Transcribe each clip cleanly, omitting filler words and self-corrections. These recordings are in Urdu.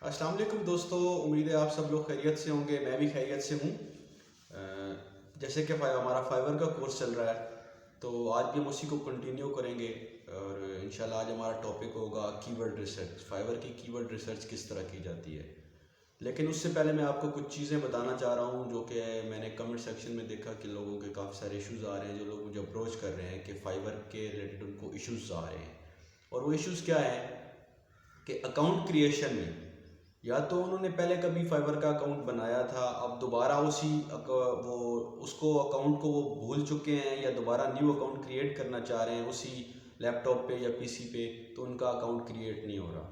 السلام علیکم دوستو، امید ہے آپ سب لوگ خیریت سے ہوں گے. میں بھی خیریت سے ہوں. جیسے کہ ہمارا فائبر کا کورس چل رہا ہے تو آج بھی ہم اسی کو کنٹینیو کریں گے. اور انشاءاللہ آج ہمارا ٹاپک ہوگا کی ورڈ ریسرچ. فائبر کی کی ورڈ ریسرچ کس طرح کی جاتی ہے. لیکن اس سے پہلے میں آپ کو کچھ چیزیں بتانا چاہ رہا ہوں جو کہ میں نے کمنٹ سیکشن میں دیکھا کہ لوگوں کے کافی سارے ایشوز آ رہے ہیں. جو لوگ مجھے اپروچ کر رہے ہیں کہ فائبر کے ریلیٹڈ ان کو ایشوز آ رہے ہیں. اور وہ ایشوز کیا ہیں کہ اکاؤنٹ کریشن میں یا تو انہوں نے پہلے کبھی فائبر کا اکاؤنٹ بنایا تھا، اب دوبارہ اس کو اکاؤنٹ کو وہ بھول چکے ہیں یا دوبارہ نیو اکاؤنٹ کریٹ کرنا چاہ رہے ہیں اسی لیپ ٹاپ پہ یا پی سی پہ، تو ان کا اکاؤنٹ کریٹ نہیں ہو رہا.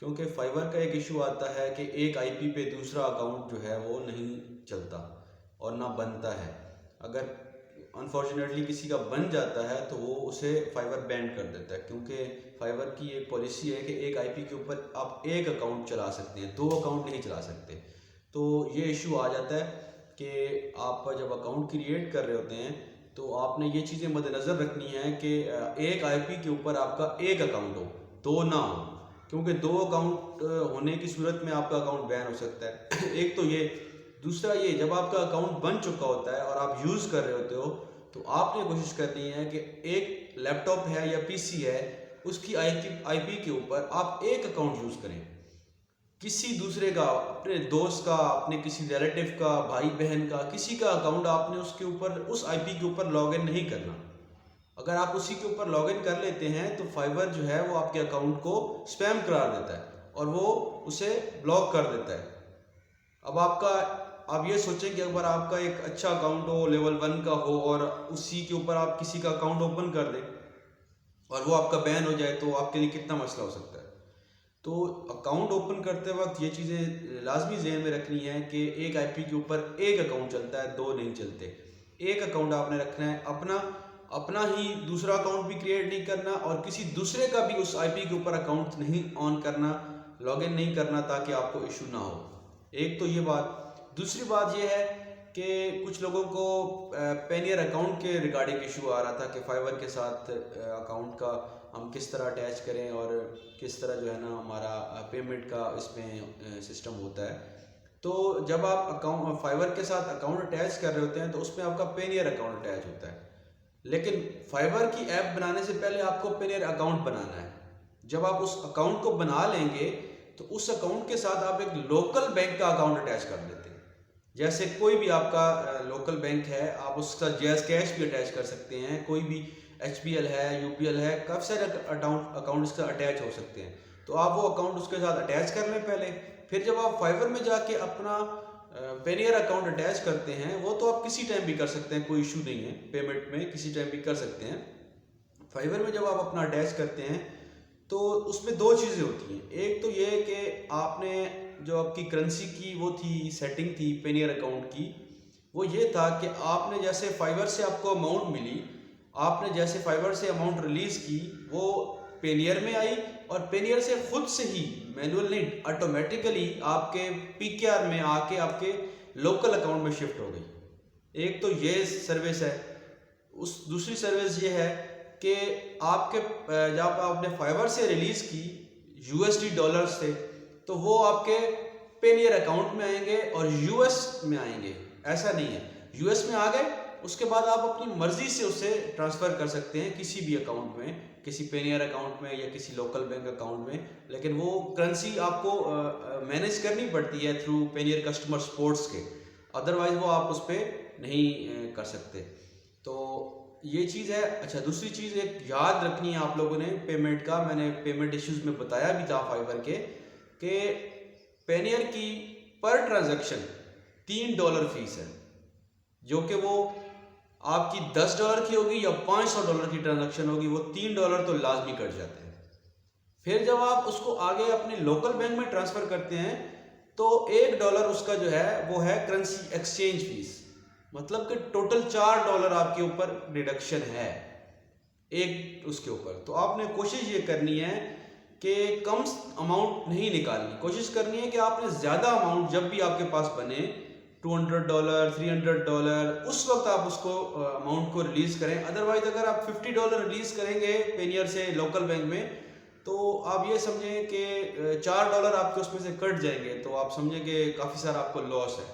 کیونکہ فائبر کا ایک ایشو آتا ہے کہ ایک آئی پی پہ دوسرا اکاؤنٹ جو ہے وہ نہیں چلتا اور نہ بنتا ہے. اگر انفارچونیٹلی کسی کا بن جاتا ہے تو وہ اسے فائبر بین کر دیتا ہے، کیونکہ فائبر کی ایک پالیسی ہے کہ ایک آئی پی کے اوپر آپ ایک اکاؤنٹ چلا سکتے ہیں، دو اکاؤنٹ نہیں چلا سکتے. تو یہ ایشو آ جاتا ہے کہ آپ جب اکاؤنٹ کریٹ کر رہے ہوتے ہیں تو آپ نے یہ چیزیں مد نظر رکھنی ہیں کہ ایک آئی پی کے اوپر آپ کا ایک اکاؤنٹ ہو، دو نہ ہو. کیونکہ دو اکاؤنٹ ہونے کی صورت میں آپ کا اکاؤنٹ بین ہو سکتا ہے. ایک تو یہ. دوسرا یہ، جب آپ کا اکاؤنٹ بن چکا ہوتا ہے اور آپ یوز کر رہے ہوتے ہو تو آپ نے کوشش کرنی ہے کہ ایک لیپ ٹاپ ہے یا پی سی ہے، اس کی آئی پی کے اوپر آپ ایک اکاؤنٹ یوز کریں. کسی دوسرے کا، اپنے دوست کا، اپنے کسی ریلیٹیو کا، بھائی بہن کا، کسی کا اکاؤنٹ آپ نے اس کے اوپر، اس آئی پی کے اوپر لاگ ان نہیں کرنا. اگر آپ اسی کے اوپر لاگ ان کر لیتے ہیں تو فائبر جو ہے وہ آپ کے اکاؤنٹ کو اسپیم قرار دیتا ہے اور وہ اسے بلاک کر دیتا ہے. اب آپ یہ سوچیں کہ اگر آپ کا ایک اچھا اکاؤنٹ ہو، لیول 1 کا ہو، اور اسی کے اوپر آپ کسی کا اکاؤنٹ اوپن کر دیں اور وہ آپ کا بین ہو جائے تو آپ کے لیے کتنا مسئلہ ہو سکتا ہے. تو اکاؤنٹ اوپن کرتے وقت یہ چیزیں لازمی ذہن میں رکھنی ہے کہ ایک آئی پی کے اوپر ایک اکاؤنٹ چلتا ہے، دو نہیں چلتے. ایک اکاؤنٹ آپ نے رکھنا ہے اپنا ہی. دوسرا اکاؤنٹ بھی کریٹ نہیں کرنا اور کسی دوسرے کا بھی اس آئی پی کے اوپر اکاؤنٹ نہیں آن کرنا، لاگ ان نہیں کرنا، تاکہ آپ کو ایشو نہ ہو. ایک تو یہ بات. دوسری بات یہ ہے کہ کچھ لوگوں کو پینیئر اکاؤنٹ کے ریگارڈنگ ایشو آ رہا تھا کہ فائبر کے ساتھ اکاؤنٹ کا ہم کس طرح اٹیچ کریں اور کس طرح جو ہے نا ہمارا پیمنٹ کا اس میں سسٹم ہوتا ہے. تو جب آپ فائبر کے ساتھ اکاؤنٹ اٹیچ کر رہے ہوتے ہیں تو اس میں آپ کا پینیئر اکاؤنٹ اٹیچ ہوتا ہے. لیکن فائبر کی ایپ بنانے سے پہلے آپ کو پینیئر اکاؤنٹ بنانا ہے. جب آپ اس اکاؤنٹ کو بنا لیں گے تو اس اکاؤنٹ کے ساتھ آپ ایک لوکل بینک کا اکاؤنٹ اٹیچ کر دیتے ہیں. جیسے کوئی بھی آپ کا لوکل بینک ہے، آپ اس کا جیز کیش بھی اٹیچ کر سکتے ہیں. کوئی بھی ایچ بی ایل ہے، یو پی ایل ہے، کافی سارے اکاؤنٹ اس کا اٹیچ ہو سکتے ہیں. تو آپ وہ اکاؤنٹ اس کے ساتھ اٹیچ کر لیں پہلے. پھر جب آپ فائبر میں جا کے اپنا پینیئر اکاؤنٹ اٹیچ کرتے ہیں، وہ تو آپ کسی ٹائم بھی کر سکتے ہیں، کوئی ایشو نہیں ہے. پیمنٹ میں کسی ٹائم بھی کر سکتے ہیں. فائبر میں جب آپ اپنا اٹیچ کرتے ہیں تو اس میں دو چیزیں ہوتی ہیں. ایک تو یہ کہ آپ نے جو آپ کی کرنسی کی وہ تھی سیٹنگ تھی پینیئر اکاؤنٹ کی، وہ یہ تھا کہ آپ نے جیسے فائبر سے آپ کو اماؤنٹ ملی، آپ نے جیسے فائبر سے اماؤنٹ ریلیز کی، وہ پینیئر میں آئی اور پینیئر سے خود سے ہی، مینول نہیں، آٹومیٹیکلی آپ کے پی کے آر میں آ کے آپ کے لوکل اکاؤنٹ میں شفٹ ہو گئی. ایک تو یہ سروس ہے. دوسری سروس یہ ہے کہ آپ کے جب آپ نے فائبر سے ریلیز کی یو ایس ڈی ڈالر سے، تو وہ آپ کے پینیئر اکاؤنٹ میں آئیں گے اور یو ایس میں آئیں گے. ایسا نہیں ہے، یو ایس میں آ گئے، اس کے بعد آپ اپنی مرضی سے اسے ٹرانسفر کر سکتے ہیں کسی بھی اکاؤنٹ میں، کسی پینیئر اکاؤنٹ میں یا کسی لوکل بینک اکاؤنٹ میں. لیکن وہ کرنسی آپ کو مینیج کرنی پڑتی ہے تھرو پینیئر کسٹمر سپورٹس کے، ادروائز وہ آپ اس پہ نہیں کر سکتے. تو یہ چیز ہے. اچھا، دوسری چیز ایک یاد رکھنی ہے آپ لوگوں نے پیمنٹ کا. میں نے پیمنٹ ایشوز میں بتایا بھی تھا فائبر کے کہ پینیئر کی پر ٹرانزیکشن $3 فیس ہے، جو کہ وہ آپ کی $10 کی ہوگی یا $500 کی ٹرانزیکشن ہوگی، وہ $3 تو لازمی کٹ جاتے ہیں. پھر جب آپ اس کو آگے اپنے لوکل بینک میں ٹرانسفر کرتے ہیں تو $1 اس کا جو ہے وہ ہے کرنسی ایکسچینج فیس. مطلب کہ ٹوٹل $4 آپ کے اوپر ڈیڈکشن ہے ایک اس کے اوپر. تو آپ نے کوشش یہ کرنی ہے کہ کم اماؤنٹ نہیں نکالنی، کوشش کرنی ہے کہ آپ نے زیادہ اماؤنٹ جب بھی آپ کے پاس بنے، $200 $300، اس وقت آپ اس کو اماؤنٹ کو ریلیز کریں. ادروائز اگر آپ $50 ریلیز کریں گے پینیئر سے لوکل بینک میں تو آپ یہ سمجھیں کہ $4 آپ کے اس میں سے کٹ جائیں گے تو آپ سمجھیں کہ کافی سارا آپ کو لاس ہے.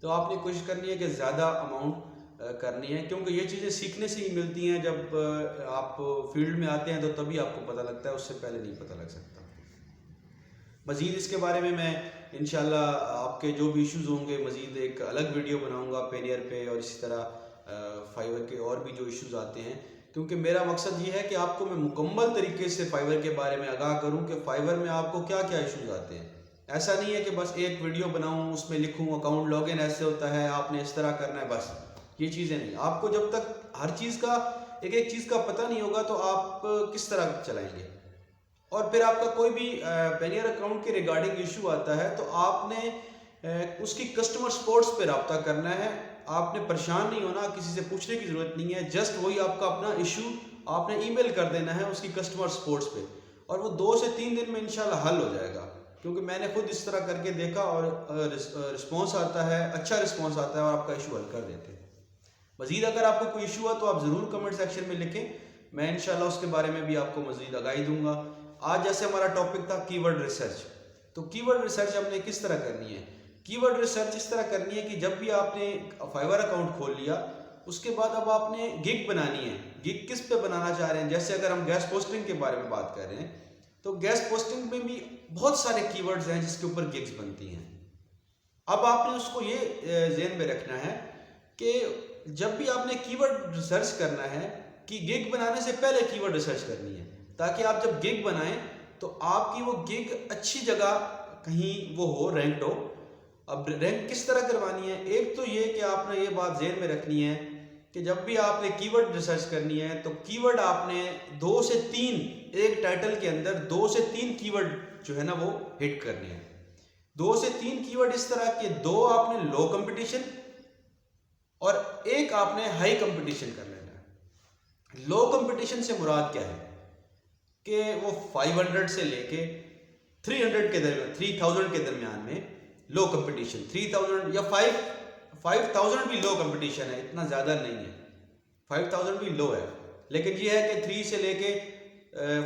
تو آپ نے کوشش کرنی ہے کہ زیادہ اماؤنٹ کرنی ہے، کیونکہ یہ چیزیں سیکھنے سے ہی ملتی ہیں. جب آپ فیلڈ میں آتے ہیں تو تبھی آپ کو پتہ لگتا ہے، اس سے پہلے نہیں پتہ لگ سکتا. مزید اس کے بارے میں انشاءاللہ آپ کے جو بھی ایشوز ہوں گے مزید ایک الگ ویڈیو بناؤں گا پینیئر پہ، اور اسی طرح فائیور کے اور بھی جو ایشوز آتے ہیں، کیونکہ میرا مقصد یہ ہے کہ آپ کو میں مکمل طریقے سے فائیور کے بارے میں آگاہ کروں کہ فائیور میں آپ کو کیا کیا ایشوز آتے ہیں. ایسا نہیں ہے کہ بس ایک ویڈیو بناؤں اس میں لکھوں اکاؤنٹ لاگ ان ایسے ہوتا ہے، آپ نے اس طرح کرنا ہے، بس یہ چیزیں نہیں. آپ کو جب تک ہر چیز کا ایک چیز کا پتہ نہیں ہوگا تو آپ کس طرح چلائیں گے. اور پھر آپ کا کوئی بھی پینیئر اکاؤنٹ کے ریگارڈنگ ایشو آتا ہے تو آپ نے اس کی کسٹمر سپورٹس پہ رابطہ کرنا ہے. آپ نے پریشان نہیں ہونا، کسی سے پوچھنے کی ضرورت نہیں ہے. جسٹ وہی آپ کا اپنا ایشو آپ نے ای میل کر دینا ہے اس کی کسٹمر سپورٹس پہ، اور وہ 2 سے 3 دن میں انشاءاللہ حل ہو جائے گا. کیونکہ میں نے خود اس طرح کر کے دیکھا اور رسپانس آتا ہے، اچھا رسپانس آتا ہے، اور آپ کا ایشو حل کر دیتے ہیں. مزید اگر آپ کو کوئی ایشو ہوا تو آپ ضرور کمنٹ سیکشن میں لکھیں، میں انشاءاللہ اس کے بارے میں بھی آپ کو مزید آگاہی دوں گا. آج جیسے ہمارا ٹاپک تھا کی ورڈ ریسرچ، تو کی ورڈ ریسرچ ہم نے کس طرح کرنی ہے؟ کی ورڈ ریسرچ اس طرح کرنی ہے کہ جب بھی آپ نے فائیور اکاؤنٹ کھول لیا اس کے بعد اب آپ نے گگ بنانی ہے. گگ کس پہ بنانا چاہ رہے ہیں؟ جیسے اگر ہم گیس پوسٹنگ کے بارے میں بات کر رہے ہیں تو گیس پوسٹنگ میں بھی بہت سارے کی ورڈز ہیں جس کے اوپر گگز بنتی ہیں. اب آپ نے اس کو یہ ذہن میں رکھنا ہے کہ جب بھی آپ نے کی ورڈ ریسرچ کرنا ہے کہ گگ بنانے سے پہلے کی ورڈ ریسرچ کرنی ہے، تاکہ آپ جب گگ بنائیں تو آپ کی وہ گگ اچھی جگہ کہیں وہ ہو، رینکڈ ہو. اب رینک کس طرح کروانی ہے؟ ایک تو یہ کہ آپ نے یہ بات ذہن میں رکھنی ہے کہ جب بھی آپ نے کی ورڈ ریسرچ کرنی ہے تو کی ورڈ آپ نے 2 سے 3 ایک ٹائٹل کے اندر 2 سے 3 کی ورڈ جو ہے نا وہ ہٹ کرنے ہیں. 2 سے 3 کی ورڈ اس طرح کہ 2 آپ نے لو کمپٹیشن اور ایک آپ نے ہائی کمپٹیشن کر لینا ہے. لو کمپٹیشن سے مراد کیا ہے کہ وہ 500 سے لے کے 300 کے درمیان، 3000 کے درمیان میں لو کمپٹیشن. 3000 یا 5000 بھی لو کمپٹیشن ہے، اتنا زیادہ نہیں ہے. 5000 بھی لو ہے، لیکن یہ ہے کہ 3 سے لے کے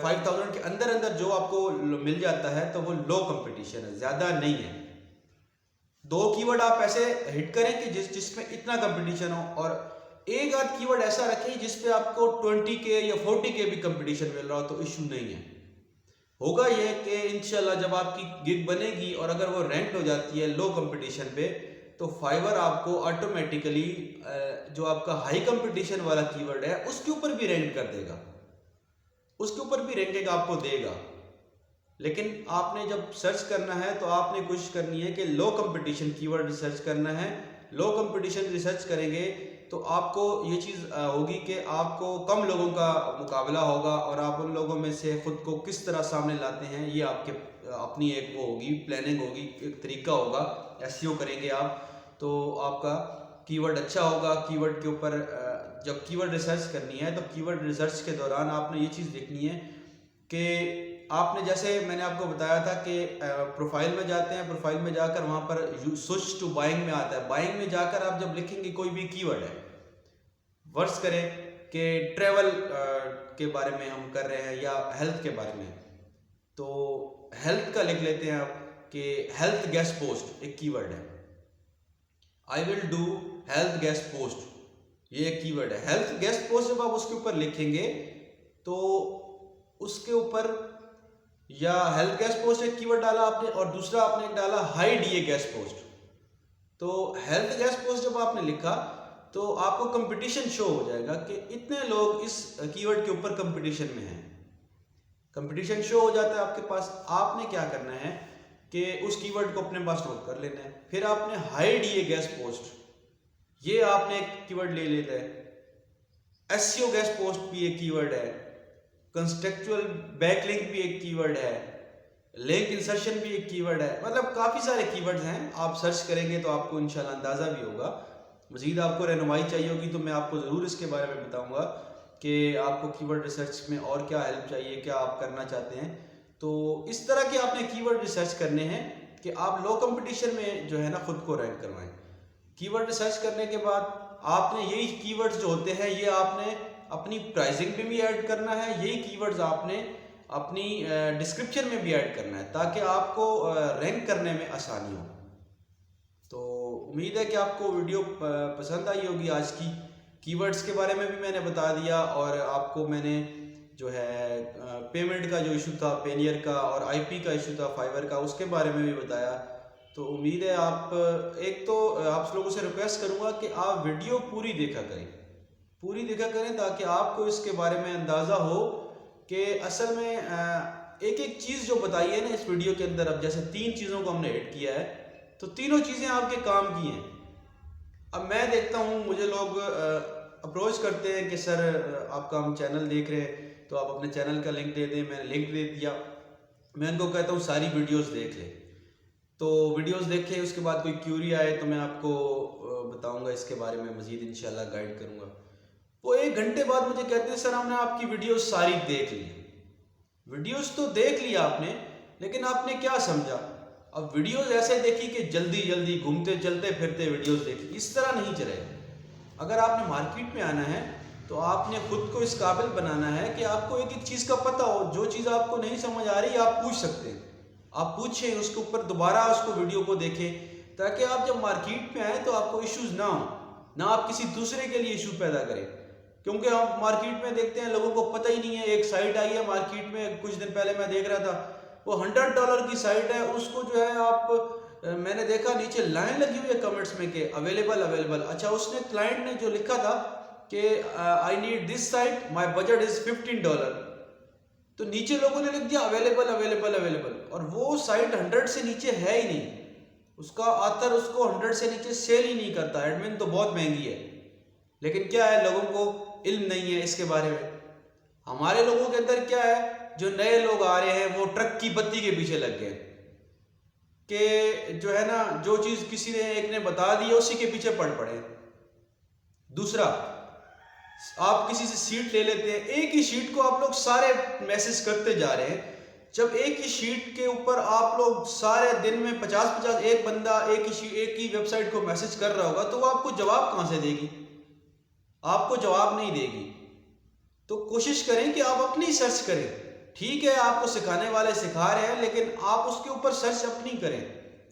5000 کے اندر اندر جو آپ کو مل جاتا ہے تو وہ لو کمپٹیشن ہے، زیادہ نہیں ہے. 2 کی ورڈ آپ ایسے ہٹ کریں کہ جس میں اتنا کمپٹیشن ہو، اور ایک آدھ کی ورڈ ایسا رکھیں جس پہ آپ کو 20 کے یا 40 کے بھی کمپٹیشن مل رہا ہو تو ایشو نہیں ہے. ہوگا یہ کہ انشاءاللہ جب آپ کی گگ بنے گی اور اگر وہ رینکڈ ہو جاتی ہے لو کمپٹیشن پہ تو فائیور آپ کو آٹومیٹیکلی جو آپ کا ہائی کمپٹیشن والا کی ورڈ ہے اس کے اوپر بھی رینک کر دے گا، اس کے اوپر بھی رینکنگ آپ کو دے گا. لیکن آپ نے جب سرچ کرنا ہے تو آپ نے کوشش کرنی ہے کہ لو کمپٹیشن کی ورڈ ریسرچ کرنا ہے. لو کمپٹیشن ریسرچ کریں گے تو آپ کو یہ چیز ہوگی کہ آپ کو کم لوگوں کا مقابلہ ہوگا، اور آپ ان لوگوں میں سے خود کو کس طرح سامنے لاتے ہیں یہ آپ کے اپنی ایک وہ ہوگی، پلاننگ ہوگی، ایک طریقہ ہوگا. ایس ای او کریں گے آپ تو آپ کا کی ورڈ اچھا ہوگا. کی ورڈ کے اوپر جب کی ورڈ ریسرچ کرنی ہے تو کی ورڈ ریسرچ کے دوران آپ نے یہ چیز دیکھنی ہے کہ آپ نے، جیسے میں نے آپ کو بتایا تھا کہ پروفائل میں جاتے ہیں، پروفائل میں جا کر وہاں پر سوئچ ٹو بائنگ میں آتا ہے. بائنگ میں جا کر آپ جب لکھیں گے کوئی بھی کی ورڈ ہے، ورڈز کریں کہ ٹریول کے بارے میں ہم کر رہے ہیں یا ہیلتھ کے بارے میں، تو ہیلتھ کا لکھ لیتے ہیں آپ کہ ہیلتھ گیسٹ پوسٹ ایک کی ورڈ ہے. I will do health guest post, یہ ایک کی ورڈ ہے. ہیلتھ گیسٹ پوسٹ جب آپ اس کے اوپر لکھیں گے تو اس کے اوپر یا ہیلتھ گیسٹ پوسٹ ایک کی ورڈ ڈالا آپ نے، اور دوسرا آپ نے ڈالا high D a guest post. تو ہیلتھ گیسٹ پوسٹ جب آپ نے لکھا تو آپ کو کمپٹیشن شو ہو جائے گا کہ اتنے لوگ اس کی ورڈ کے اوپر کمپٹیشن میں ہیں. کمپٹیشن شو ہو جاتا ہے آپ کے پاس. آپ نے کیا کرنا ہے کہ اس کی ورڈ کو اپنے پاس نوٹ کر لینا ہے. پھر آپ نے high D a guest post, یہ آپ نے ایک کی ورڈ لے لیتا ہے. ایس سی او گیسٹ پوسٹ بھی ایک کی ورڈ ہے. کنسٹیکچوئل بیک لنک بھی ایک کی ورڈ ہے. لنک انسرشن بھی ایک کی ورڈ ہے. مطلب کافی سارے کی ورڈز ہیں. آپ سرچ کریں گے تو آپ کو انشاءاللہ اندازہ بھی ہوگا. مزید آپ کو رہنمائی چاہیے ہوگی تو میں آپ کو ضرور اس کے بارے میں بتاؤں گا کہ آپ کو کی ورڈ ریسرچ میں اور کیا ہیلپ چاہیے، کیا آپ کرنا چاہتے ہیں. تو اس طرح کے آپ نے کی ورڈ ریسرچ کرنے ہیں کہ آپ لو کمپٹیشن میں جو ہے نا خود کو رینک کروائیں. کی ورڈ ریسرچ کرنے کے بعد آپ نے یہی کی ورڈز جو ہوتے ہیں یہ آپ نے اپنی پرائزنگ پہ بھی ایڈ کرنا ہے. یہی کی ورڈز آپ نے اپنی ڈسکرپشن میں بھی ایڈ کرنا ہے تاکہ آپ کو رینک کرنے میں آسانی ہو۔ تو امید ہے کہ آپ کو ویڈیو پسند آئی ہوگی آج کی۔ کی ورڈز کے بارے میں بھی میں نے بتا دیا، اور آپ کو میں نے جو ہے پیمنٹ کا جو ایشو تھا پینیئر کا، اور آئی پی کا ایشو تھا فائیور کا، اس کے بارے میں بھی بتایا۔ تو امید ہے آپ ایک تو آپ لوگوں سے ریکویسٹ کروں گا کہ آپ ویڈیو پوری دیکھا کریں تاکہ آپ کو اس کے بارے میں اندازہ ہو کہ اصل میں ایک ایک چیز جو بتائی ہے نا اس ویڈیو کے اندر، اب جیسے 3 چیزوں کو ہم نے ایڈ کیا ہے تو تینوں چیزیں آپ کے کام کی ہیں۔ اب میں دیکھتا ہوں مجھے لوگ اپروچ کرتے ہیں کہ سر آپ کا ہم چینل دیکھ رہے ہیں تو آپ اپنے چینل کا لنک دے دیں، میں نے لنک دے دیا۔ میں ان کو کہتا ہوں ساری ویڈیوز دیکھ لیں، تو ویڈیوز دیکھیں، اس کے بعد کوئی کیوری آئے تو میں آپ کو بتاؤں گا اس کے بارے میں مزید انشاءاللہ گائیڈ کروں گا۔ وہ 1 گھنٹے بعد مجھے کہتے ہیں سر ہم نے آپ کی ویڈیوز ساری دیکھ لی۔ ویڈیوز تو دیکھ لیا آپ نے، لیکن آپ نے کیا سمجھا؟ اب ویڈیوز ایسے دیکھی کہ جلدی جلدی گھومتے چلتے پھرتے ویڈیوز دیکھی، اس طرح نہیں چلے۔ اگر آپ نے مارکیٹ میں آنا ہے تو آپ نے خود کو اس قابل بنانا ہے کہ آپ کو ایک ایک چیز کا پتہ ہو۔ جو چیز آپ کو نہیں سمجھ آ رہی آپ پوچھ سکتے ہیں، آپ پوچھیں، اس کے اوپر دوبارہ اس کو ویڈیو کو دیکھیں تاکہ آپ جب مارکیٹ میں آئیں تو آپ کو ایشوز نہ ہوں، نہ آپ کسی دوسرے کے لیے ایشو پیدا کریں۔ کیونکہ ہم مارکیٹ میں دیکھتے ہیں لوگوں کو پتہ ہی نہیں ہے۔ ایک سائٹ آئی ہے مارکیٹ میں کچھ دن پہلے میں دیکھ رہا تھا، وہ $100 کی سائٹ ہے، اس کو جو ہے آپ میں نے دیکھا نیچے لائن لگی ہوئی ہے کمنٹس میں کہ اویلیبل۔ اچھا اس نے کلائنٹ نے جو لکھا تھا کہ I need this site, my budget is $15، تو نیچے لوگوں نے لکھ دیا اویلیبل، اور وہ سائٹ 100 سے نیچے ہے ہی نہیں۔ اس کا آتھر اس کو 100 سے نیچے سیل ہی نہیں کرتا، ایڈمن تو بہت مہنگی ہے، لیکن کیا ہے لوگوں کو علم نہیں ہے اس کے بارے میں۔ ہمارے لوگوں کے اندر کیا ہے، جو نئے لوگ آ رہے ہیں وہ ٹرک کی بتی کے پیچھے لگ گئے کہ جو ہے نا جو چیز کسی نے ایک نے بتا دی ہے اسی کے پیچھے پڑے۔ دوسرا، آپ کسی سے شیٹ لے لیتے ہیں، ایک ہی شیٹ کو آپ لوگ سارے میسج کرتے جا رہے ہیں۔ جب ایک ہی شیٹ کے اوپر آپ لوگ سارے دن میں 50 ایک بندہ ایک ہی ویب سائٹ کو میسج کر رہا ہوگا تو وہ آپ کو جواب کہاں سے دے گی؟ آپ کو جواب نہیں دے گی۔ تو کوشش کریں کہ آپ اپنی سرچ کریں۔ ٹھیک ہے آپ کو سکھانے والے سکھا رہے ہیں، لیکن آپ اس کے اوپر سرچ اپنی کریں۔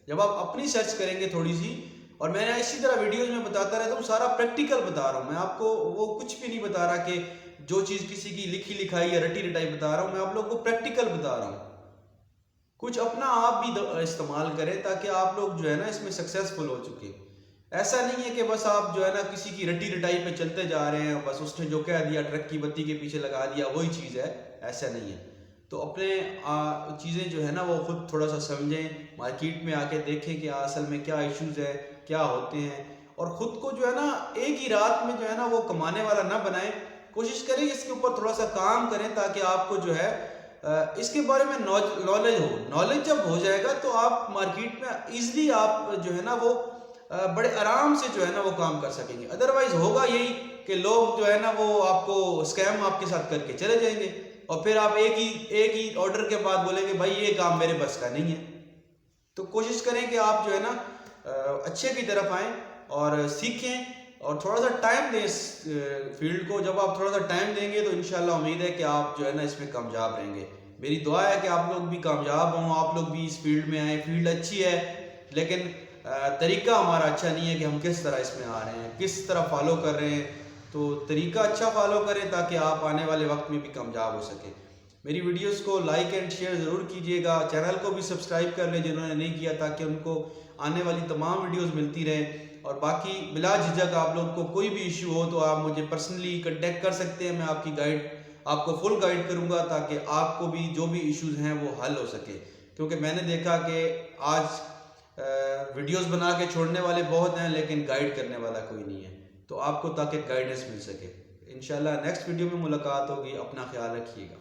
جب آپ اپنی سرچ کریں گے تھوڑی سی، اور میں اسی طرح ویڈیوز میں بتاتا رہتا ہوں، سارا پریکٹیکل بتا رہا ہوں، میں آپ کو وہ کچھ بھی نہیں بتا رہا کہ جو چیز کسی کی لکھی لکھائی یا رٹی رٹائی بتا رہا ہوں، میں آپ لوگوں کو پریکٹیکل بتا رہا ہوں۔ کچھ اپنا آپ بھی استعمال کریں تاکہ آپ لوگ جو ہے نا اس میں سکسیسفل ہو چکے۔ ایسا نہیں ہے کہ بس آپ جو ہے نا کسی کی رٹی رٹائی پہ چلتے جا رہے ہیں، بس اس نے جو کہہ دیا ٹرک کی بتی کے پیچھے لگا دیا وہی چیز ہے، ایسا نہیں ہے۔ تو اپنے چیزیں جو ہے نا وہ خود تھوڑا سا سمجھیں، مارکیٹ میں آ کے دیکھیں کہ اصل میں کیا ایشوز ہے، کیا ہوتے ہیں، اور خود کو جو ہے نا ایک ہی رات میں جو ہے نا وہ کمانے والا نہ بنائیں۔ کوشش کریں اس کے اوپر تھوڑا سا کام کریں تاکہ آپ کو جو ہے اس کے بارے میں نالج ہو۔ نالج جب ہو جائے گا تو آپ مارکیٹ میں ایزلی آپ جو ہے نا وہ بڑے آرام سے جو ہے نا وہ کام کر سکیں گے۔ ادروائز ہوگا یہی کہ لوگ جو ہے نا وہ آپ کو اسکیم آپ کے ساتھ کر کے چلے جائیں گے، اور پھر آپ ایک ہی آرڈر کے بعد بولیں گے بھائی یہ کام میرے بس کا نہیں ہے۔ تو کوشش کریں کہ آپ جو ہے نا اچھے کی طرف آئیں اور سیکھیں، اور تھوڑا سا ٹائم دیں اس فیلڈ کو۔ جب آپ تھوڑا سا ٹائم دیں گے تو انشاءاللہ امید ہے کہ آپ جو ہے نا اس میں کامیاب رہیں گے۔ میری دعا ہے کہ آپ لوگ بھی کامیاب ہوں، آپ لوگ بھی اس فیلڈ میں آئیں۔ فیلڈ اچھی ہے، لیکن طریقہ ہمارا اچھا نہیں ہے کہ ہم کس طرح اس میں آ رہے ہیں، کس طرح فالو کر رہے ہیں۔ تو طریقہ اچھا فالو کریں تاکہ آپ آنے والے وقت میں بھی کامیاب ہو سکیں۔ میری ویڈیوز کو لائک اینڈ شیئر ضرور کیجیے گا، چینل کو بھی سبسکرائب کر لیں جنہوں نے نہیں کیا، تاکہ ان کو آنے والی تمام ویڈیوز ملتی رہیں۔ اور باقی بلا جھجک آپ لوگ کو کوئی بھی ایشو ہو تو آپ مجھے پرسنلی کنٹیکٹ کر سکتے ہیں، میں آپ کو فل گائیڈ کروں گا تاکہ آپ کو بھی جو بھی ایشوز ہیں وہ حل ہو سکے۔ کیونکہ میں نے دیکھا کہ آج ویڈیوز بنا کے چھوڑنے والے بہت ہیں لیکن گائیڈ کرنے والا کوئی نہیں ہے، تو آپ کو تاکہ گائیڈنس مل سکے۔ انشاءاللہ نیکسٹ ویڈیو میں ملاقات ہوگی، اپنا خیال رکھیے گا۔